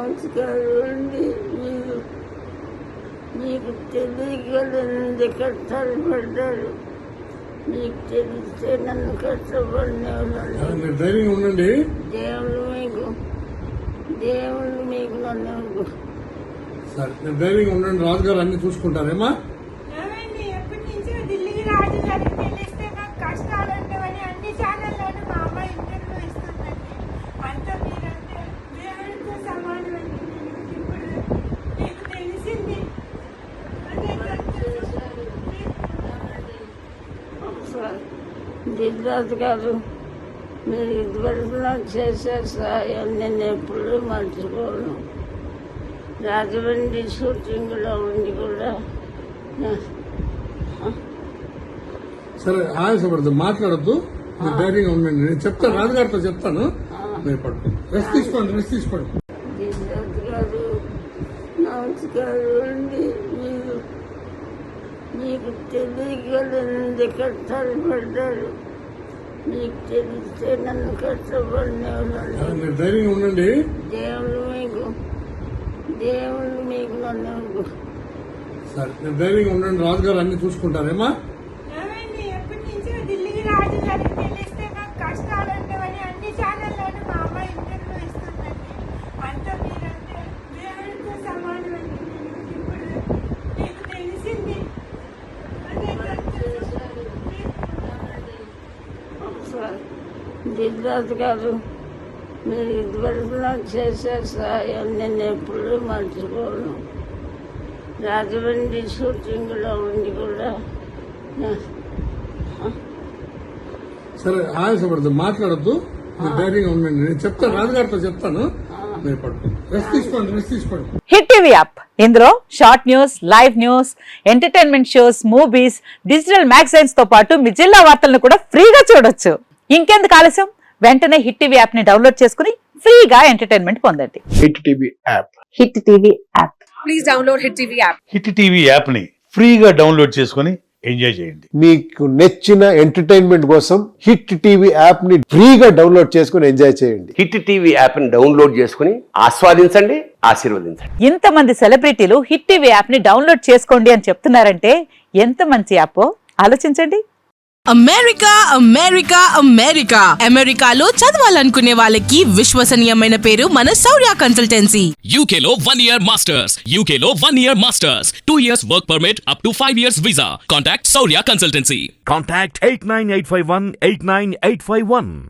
నమస్కారం అండి. మీకు తెలియగలంది కష్టాలు పడ్డారు. మీకు తెలిస్తే నన్ను కష్టపడిన ధైర్యంగా ఉండండి. దేవుళ్ళు మీకు నన్ను సరే ధైర్యంగా ఉండండి. రాజుగారు అన్ని చూసుకుంటారేమా? ఎప్పటి నుంచో ఢిల్లీకి రాజుగారికి తెలిస్తే నాకు కష్టాలు ఉండవని అన్ని ఛానల్లోనూ మా అమ్మ ఇంటర్వ్యూ ఇస్తుందండి. అంత మీరంటే దేవుడితో సమానం అండి. ఇప్పుడు మీకు తెలిసింది. దిద్రాజు గారు, మీరు ఇదివరకు నాకు చేసే సహాయం నేను ఎప్పుడూ మర్చిపోను. రాజమండ్రి షూటింగ్లో ఉండి కూడా సరే ఆయాసపడద్దు, మాట్లాడద్దు, ధైర్యంగా ఉండండి. నేను చెప్తాను, రాజుగారితో చెప్తాను. మీరు పడుకోండి, రెస్ట్ తీసుకోండి. దిద్రాజు గారు, నమస్కారం అండి. మీకు తెలియగలంది కష్టాలు పడ్డారు. మీకు తెలిస్తే నన్ను కష్టపడిన మీరు ధైర్యంగా ఉండండి. దేవుళ్ళు మీకు నన్ను సరే ధైర్యంగా ఉండండి. రాజుగారు అన్ని చూసుకుంటారేమా? ఎప్పటి నుంచో ఢిల్లీకి రాజుగారికి తెలిస్తే నాకు కష్టాలు ఉండవని అన్ని ఛానల్లోనూ మా అమ్మ ఇంటర్వ్యూ ఇస్తుందండి. అంత మీరంటే దేవుడితో సమానం అండి. ఇప్పుడు మీకు తెలిసింది. దిద్రాజు గారు, మీరు ఇదివరకు నాకు చేసే సహాయం నేను ఎప్పుడూ మర్చిపోను. రాజమండ్రి షూటింగ్లో ఉండి కూడా సరే ఆయాసపడద్దు, మాట్లాడద్దు, ధైర్యంగా ఉండండి. నేను చెప్తాను, రాజుగారితో చెప్తాను. మీరు పడుకోండి, రెస్ట్ తీసుకోండి. హిట్ టీవీ యాప్, ఇందులో short news, live news, entertainment shows, movies, digital magazines తో పాటు మీ జిల్లా వార్తలను కూడా ఫ్రీగా చూడొచ్చు. ఇంకెందుకు ఆలస్యం, వెంటనే హిట్ టీవీ యాప్ ని డౌన్లోడ్ చేసుకుని ఫ్రీగా ఎంటర్టైన్మెంట్ పొందండి. Hit TV app. Hit TV app, please download hit TV app. Hit TV app ని ఫ్రీగా డౌన్లోడ్ చేసుకుని ఎంజాయ్ చేయండి. మీకు నచ్చిన ఎంటర్టైన్మెంట్ కోసం హిట్ టీవీ యాప్ ని ఫ్రీగా డౌన్లోడ్ చేసుకుని ఎంజాయ్ చేయండి. హిట్ టీవీ యాప్ ని డౌన్లోడ్ చేసుకుని ఆస్వాదించండి, ఆశీర్వదించండి. ఇంతమంది సెలబ్రిటీలు హిట్ టీవీ యాప్ ని డౌన్లోడ్ చేసుకోండి అని చెప్తున్నారంటే ఎంత మంచి యాప్ ఆలోచించండి. అమెరికాలో చదవాలనుకునే వాళ్ళకి విశ్వసనీయమైన పేరు మన శౌర్య కన్సల్టెన్సీ. UK లో 1 year masters, UK లో 1 year masters, 2 years work permit up to 5 years visa. Contact Saurya Consultancy. Contact 89851 89851.